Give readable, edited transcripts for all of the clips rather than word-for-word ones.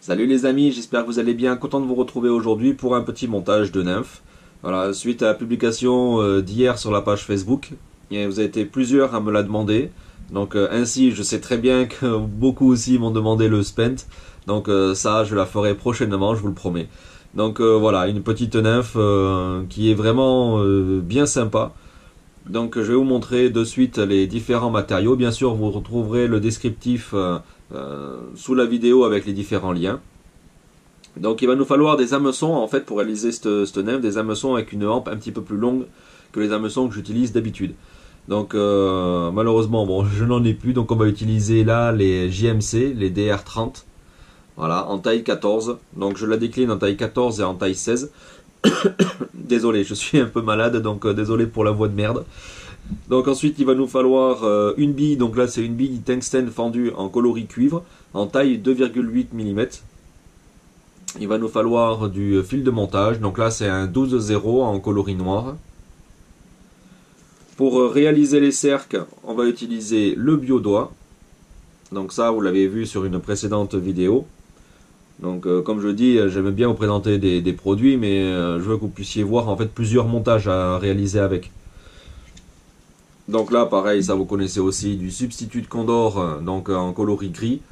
Salut les amis, j'espère que vous allez bien, content de vous retrouver aujourd'hui pour un petit montage de nymphes. Voilà, suite à la publication d'hier sur la page Facebook, et vous avez été plusieurs à me la demander. Donc ainsi, je sais très bien que beaucoup aussi m'ont demandé le spent. Donc ça, je la ferai prochainement, je vous le promets. Donc voilà, une petite nymphe qui est vraiment bien sympa. Donc je vais vous montrer de suite les différents matériaux. Bien sûr, vous retrouverez le descriptif sous la vidéo avec les différents liens. Donc il va nous falloir des hameçons en fait pour réaliser cette nymphe, des hameçons avec une hampe un petit peu plus longue que les hameçons que j'utilise d'habitude. Donc malheureusement bon je n'en ai plus, donc on va utiliser là les JMC, les DR30, voilà, en taille 14. Donc je la décline en taille 14 et en taille 16. Désolé, je suis un peu malade, donc désolé pour la voix de merde. Donc ensuite il va nous falloir une bille, donc là c'est une bille tungstène fendue en coloris cuivre, en taille 2,8 mm. Il va nous falloir du fil de montage, donc là c'est un 12-0 en coloris noir. Pour réaliser les cercles, on va utiliser le biodoigt. Donc ça vous l'avez vu sur une précédente vidéo. Donc comme je dis, j'aime bien vous présenter des produits, mais je veux que vous puissiez voir en fait plusieurs montages à réaliser avec. Donc là pareil, ça vous connaissez aussi du substitut de Condor, donc en coloris gris.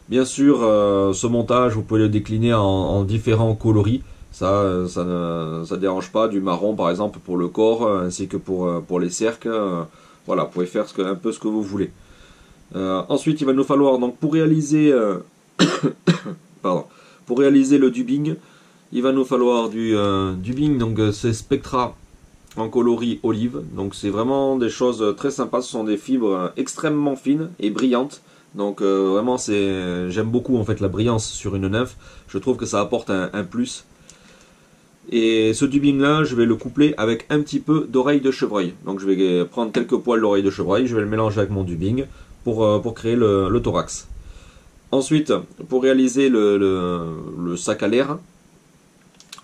Bien sûr, ce montage, vous pouvez le décliner en différents coloris. Ça ne dérange pas. Du marron, par exemple, pour le corps, ainsi que pour les cercles. Voilà, vous pouvez faire un peu ce que vous voulez. Ensuite, il va nous falloir, donc, pardon, pour réaliser le dubbing, il va nous falloir du dubbing, donc c'est Spectra en coloris olive. Donc, c'est vraiment des choses très sympas. Ce sont des fibres extrêmement fines et brillantes. Donc vraiment j'aime beaucoup en fait la brillance sur une nymphe. Je trouve que ça apporte un plus. Et ce dubbing là, je vais le coupler avec un petit peu d'oreille de chevreuil. Donc je vais prendre quelques poils d'oreille de chevreuil, je vais le mélanger avec mon dubbing pour créer le thorax. Ensuite, pour réaliser le sac à l'air,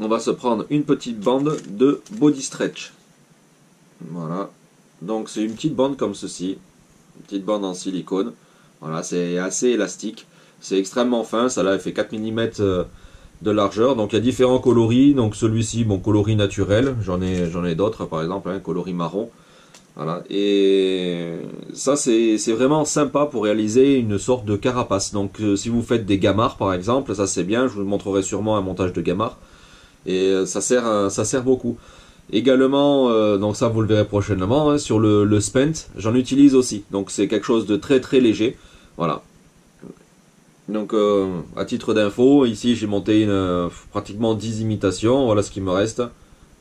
on va se prendre une petite bande de body stretch. Voilà. Donc c'est une petite bande comme ceci, une petite bande en silicone. Voilà, c'est assez élastique, c'est extrêmement fin, ça là il fait 4 mm de largeur, donc il y a différents coloris, donc celui-ci, bon, coloris naturel, j'en ai d'autres par exemple, un coloris marron, voilà, et ça c'est vraiment sympa pour réaliser une sorte de carapace, donc si vous faites des gamards par exemple, ça c'est bien, je vous montrerai sûrement un montage de gamard, et ça sert beaucoup. Également, donc ça vous le verrez prochainement, hein, sur le spent, j'en utilise aussi, donc c'est quelque chose de très très léger. Voilà. Donc à titre d'info, ici j'ai monté pratiquement 10 imitations, voilà ce qui me reste.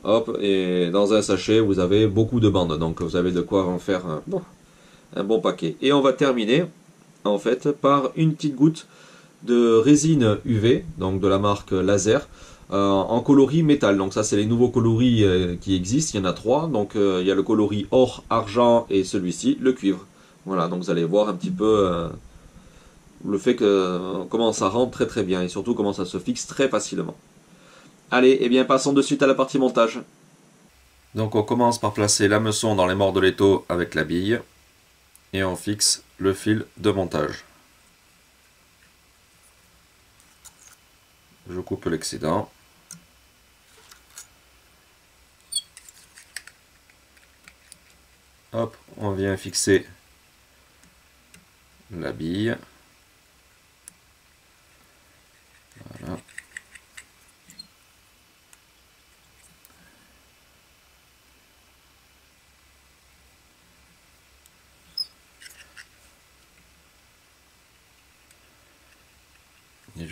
Hop, et dans un sachet vous avez beaucoup de bandes, donc vous avez de quoi en faire un bon paquet. Et on va terminer en fait par une petite goutte de résine UV, donc de la marque Laser, en coloris métal. Donc ça c'est les nouveaux coloris qui existent, il y en a trois. Donc il y a le coloris or, argent et celui-ci, le cuivre. Voilà, donc vous allez voir un petit peu le fait que comment ça rentre très très bien et surtout comment ça se fixe très facilement. Allez, et bien passons de suite à la partie montage. Donc on commence par placer l'hameçon dans les morts de l'étau avec la bille et on fixe le fil de montage. Je coupe l'excédent. Hop, on vient fixer la bille. Voilà. Et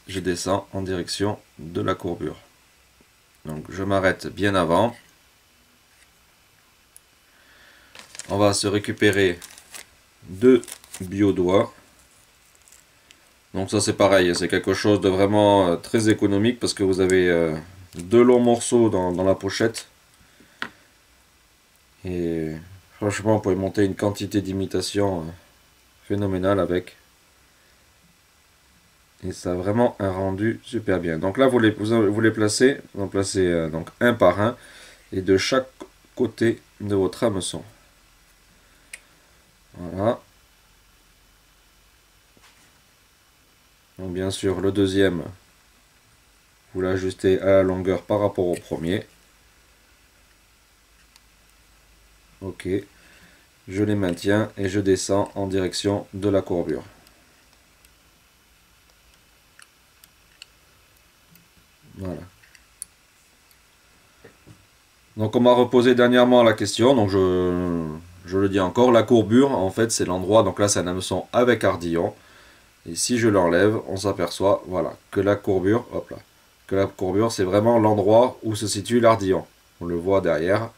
je descends en direction de la courbure. Donc je m'arrête bien avant. On va se récupérer deux biodoigts. Donc ça c'est pareil, c'est quelque chose de vraiment très économique parce que vous avez deux longs morceaux dans la pochette. Et franchement, vous pouvez monter une quantité d'imitations phénoménale avec. Et ça a vraiment un rendu super bien. Donc là, vous les placez, vous en placez donc un par un, et de chaque côté de votre hameçon. Voilà. Donc bien sûr, le deuxième, vous l'ajustez à la longueur par rapport au premier. Ok. Je les maintiens et je descends en direction de la courbure. Voilà. Donc on m'a reposé dernièrement la question, donc je le dis encore, la courbure en fait c'est l'endroit, donc là c'est un hameçon avec ardillon, et si je l'enlève, on s'aperçoit, voilà, que la courbure, hop là, que la courbure c'est vraiment l'endroit où se situe l'ardillon. On le voit derrière.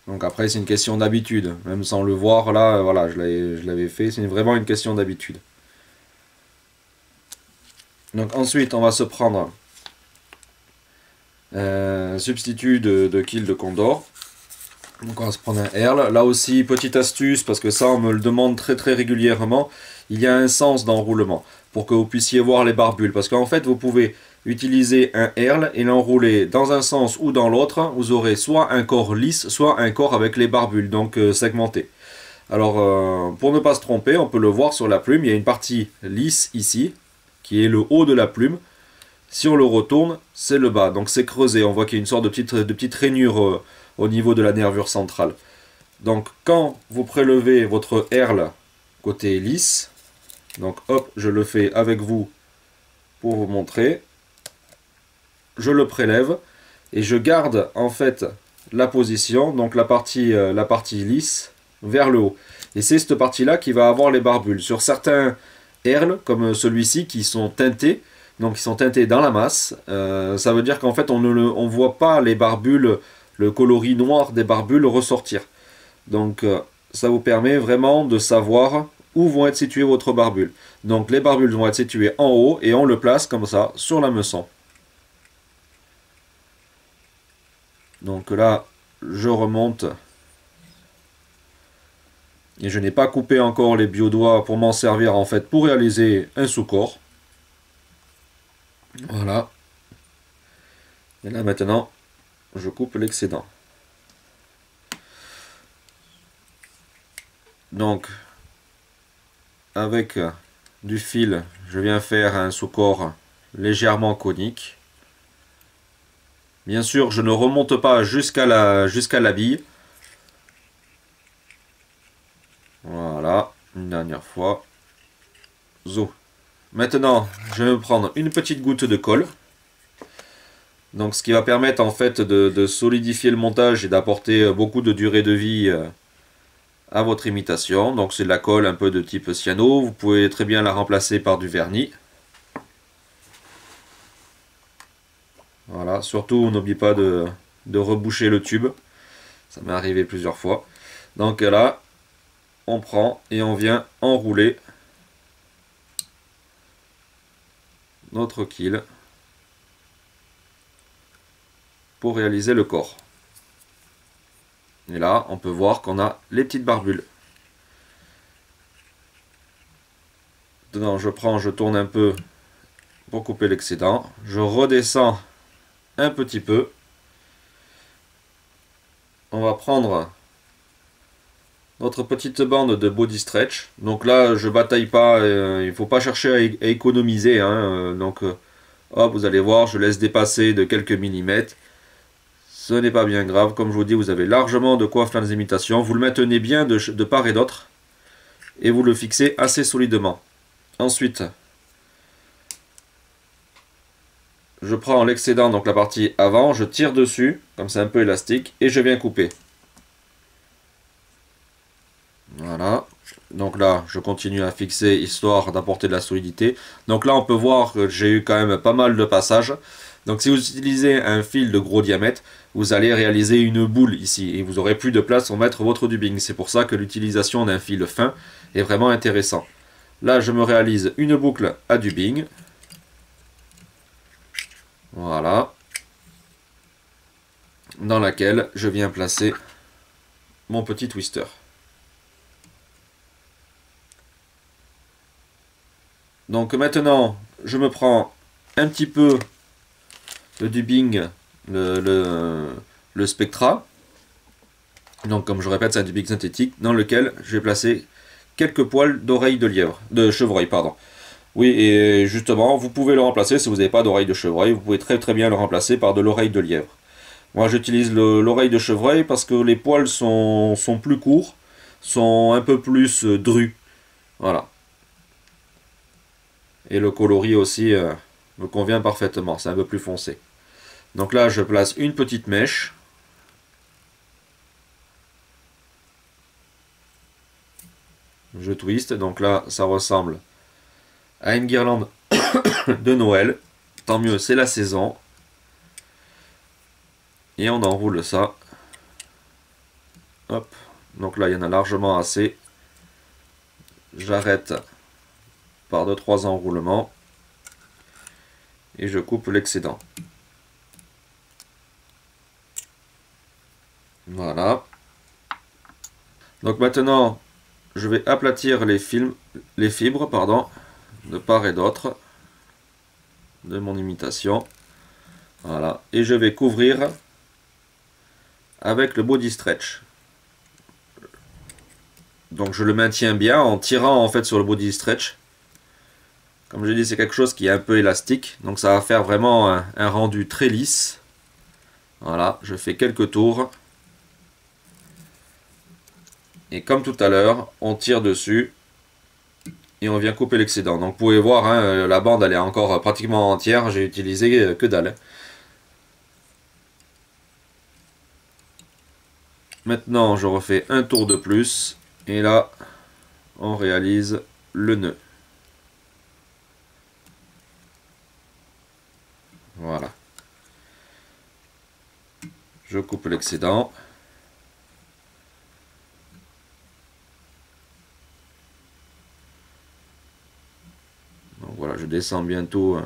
Donc après c'est une question d'habitude, même sans le voir là, voilà, je l'avais fait, c'est vraiment une question d'habitude. Donc ensuite on va se prendre un substitut de quille de Condor. Donc on va se prendre un Herle. Là aussi, petite astuce, parce que ça on me le demande très régulièrement, il y a un sens d'enroulement, pour que vous puissiez voir les barbules. Parce qu'en fait vous pouvez utiliser un Herle et l'enrouler dans un sens ou dans l'autre. Vous aurez soit un corps lisse, soit un corps avec les barbules, donc segmentés. Alors pour ne pas se tromper, on peut le voir sur la plume, il y a une partie lisse ici, qui est le haut de la plume. Si on le retourne, c'est le bas, donc c'est creusé. On voit qu'il y a une sorte de petite rainure au niveau de la nervure centrale. Donc quand vous prélevez votre Herle côté lisse, donc hop, je le fais avec vous pour vous montrer. Je le prélève et je garde en fait la position, donc la partie lisse vers le haut. Et c'est cette partie-là qui va avoir les barbules. Sur certains Herles, comme celui-ci, qui sont teintés, donc ils sont teintés dans la masse, ça veut dire qu'en fait on ne voit pas les barbules, le coloris noir des barbules ressortir. Donc ça vous permet vraiment de savoir où vont être situées votre barbule. Donc les barbules vont être situées en haut et on le place comme ça sur l'hameçon. Donc là je remonte et je n'ai pas coupé encore les biodoigts pour m'en servir en fait pour réaliser un sous-corps. Voilà. Et là maintenant je coupe l'excédent. Donc avec du fil je viens faire un sous-corps légèrement conique. Bien sûr je ne remonte pas jusqu'à la bille. Voilà, une dernière fois. Zo. Maintenant je vais me prendre une petite goutte de colle. Donc ce qui va permettre en fait de solidifier le montage et d'apporter beaucoup de durée de vie à votre imitation. Donc c'est de la colle un peu de type cyano. Vous pouvez très bien la remplacer par du vernis. Voilà, surtout n'oubliez pas de reboucher le tube. Ça m'est arrivé plusieurs fois. Donc là, on prend et on vient enrouler notre quille pour réaliser le corps. Et là, on peut voir qu'on a les petites barbules. Dedans, je tourne un peu pour couper l'excédent. Je redescends un petit peu. On va prendre notre petite bande de body stretch. Donc là, je bataille pas. Il ne faut pas chercher à économiser. Donc, hop, vous allez voir, je laisse dépasser de quelques millimètres. Ce n'est pas bien grave, comme je vous dis, vous avez largement de quoi faire des imitations. Vous le maintenez bien de part et d'autre et vous le fixez assez solidement. Ensuite, je prends l'excédent, donc la partie avant, je tire dessus, comme c'est un peu élastique, et je viens couper. Voilà. Donc là, je continue à fixer histoire d'apporter de la solidité. Donc là, on peut voir que j'ai eu quand même pas mal de passages. Donc si vous utilisez un fil de gros diamètre, vous allez réaliser une boule ici et vous aurez plus de place pour mettre votre dubbing. C'est pour ça que l'utilisation d'un fil fin est vraiment intéressant. Là, je me réalise une boucle à dubbing. Voilà. Dans laquelle je viens placer mon petit twister. Donc maintenant, je me prends un petit peu le dubbing, le Spectra. Donc comme je répète, c'est un dubbing synthétique dans lequel je vais placer quelques poils d'oreille de chevreuil, pardon. Oui, et justement, vous pouvez le remplacer si vous n'avez pas d'oreille de chevreuil, vous pouvez très très bien le remplacer par de l'oreille de lièvre. Moi j'utilise l'oreille de chevreuil parce que les poils sont plus courts, sont un peu plus drus. Voilà. Et le coloris aussi me convient parfaitement, c'est un peu plus foncé. Donc là je place une petite mèche. Je twiste, donc là ça ressemble à une guirlande de Noël. Tant mieux, c'est la saison. Et on enroule ça. Hop. Donc là, il y en a largement assez. J'arrête par 2-3 enroulements. Et je coupe l'excédent. Voilà. Donc maintenant, je vais aplatir les fibres, pardon, de part et d'autre de mon imitation. Voilà. Et je vais couvrir avec le body stretch. Donc je le maintiens bien en tirant en fait sur le body stretch. Comme je dis, c'est quelque chose qui est un peu élastique, donc ça va faire vraiment un rendu très lisse. Voilà, je fais quelques tours. Et comme tout à l'heure, on tire dessus et on vient couper l'excédent. Donc vous pouvez voir, hein, la bande elle est encore pratiquement entière, j'ai utilisé que dalle. Maintenant, je refais un tour de plus. Et là, on réalise le nœud. Voilà. Je coupe l'excédent. Donc voilà, je descends bientôt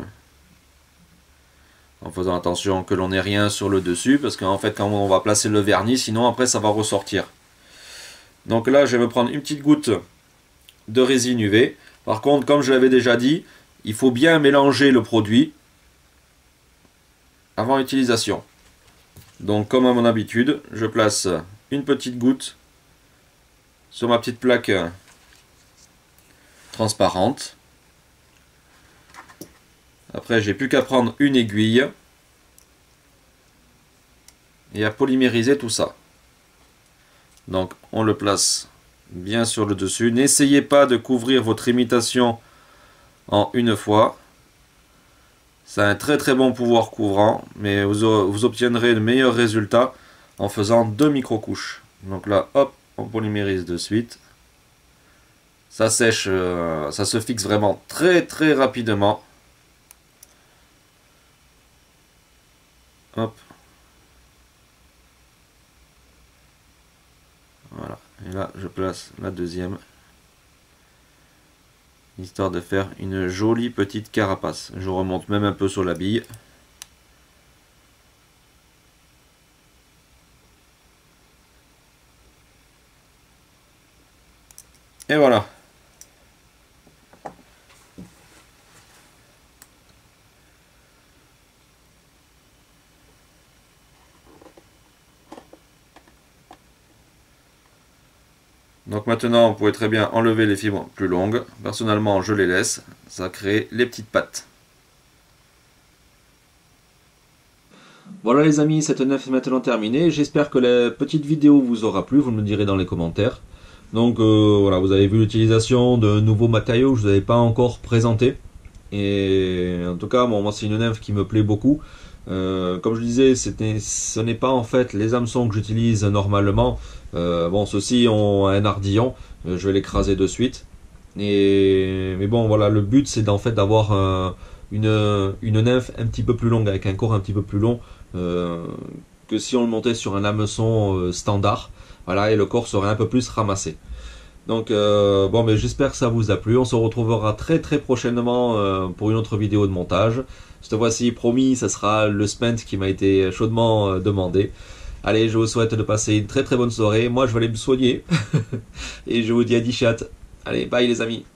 en faisant attention que l'on n'ait rien sur le dessus, parce qu'en fait quand on va placer le vernis, sinon après ça va ressortir. Donc là je vais me prendre une petite goutte de résine UV. Par contre, comme je l'avais déjà dit, il faut bien mélanger le produit avant l'utilisation. Donc comme à mon habitude, je place une petite goutte sur ma petite plaque transparente. Après, j'ai plus qu'à prendre une aiguille et à polymériser tout ça. Donc, on le place bien sur le dessus. N'essayez pas de couvrir votre imitation en une fois. C'est un très très bon pouvoir couvrant, mais vous obtiendrez le meilleur résultat en faisant 2 micro-couches. Donc là, hop, on polymérise de suite. Ça sèche, ça se fixe vraiment très très rapidement. Hop. Voilà. Et là, je place la deuxième. Histoire de faire une jolie petite carapace. Je remonte même un peu sur la bille. Et voilà. Donc maintenant, vous pouvez très bien enlever les fibres plus longues. Personnellement, je les laisse. Ça crée les petites pattes. Voilà les amis, cette nef est maintenant terminée. J'espère que la petite vidéo vous aura plu. Vous me le direz dans les commentaires. Donc voilà, vous avez vu l'utilisation de nouveaux matériaux que je ne vous avais pas encore présenté. Et en tout cas, bon, moi c'est une nymphe qui me plaît beaucoup. Comme je disais, ce n'est pas en fait les hameçons que j'utilise normalement. Bon, ceux-ci ont un ardillon, je vais l'écraser de suite. Mais bon, voilà, le but c'est en fait d'avoir une nymphe un petit peu plus longue, avec un corps un petit peu plus long que si on le montait sur un hameçon standard. Voilà, et le corps serait un peu plus ramassé. Donc bon, mais j'espère que ça vous a plu. On se retrouvera très très prochainement pour une autre vidéo de montage. Cette fois-ci, promis, ça sera le spent qui m'a été chaudement demandé. Allez, je vous souhaite de passer une très très bonne soirée. Moi, je vais aller me soigner. Et je vous dis à 10 chat. Allez, bye les amis.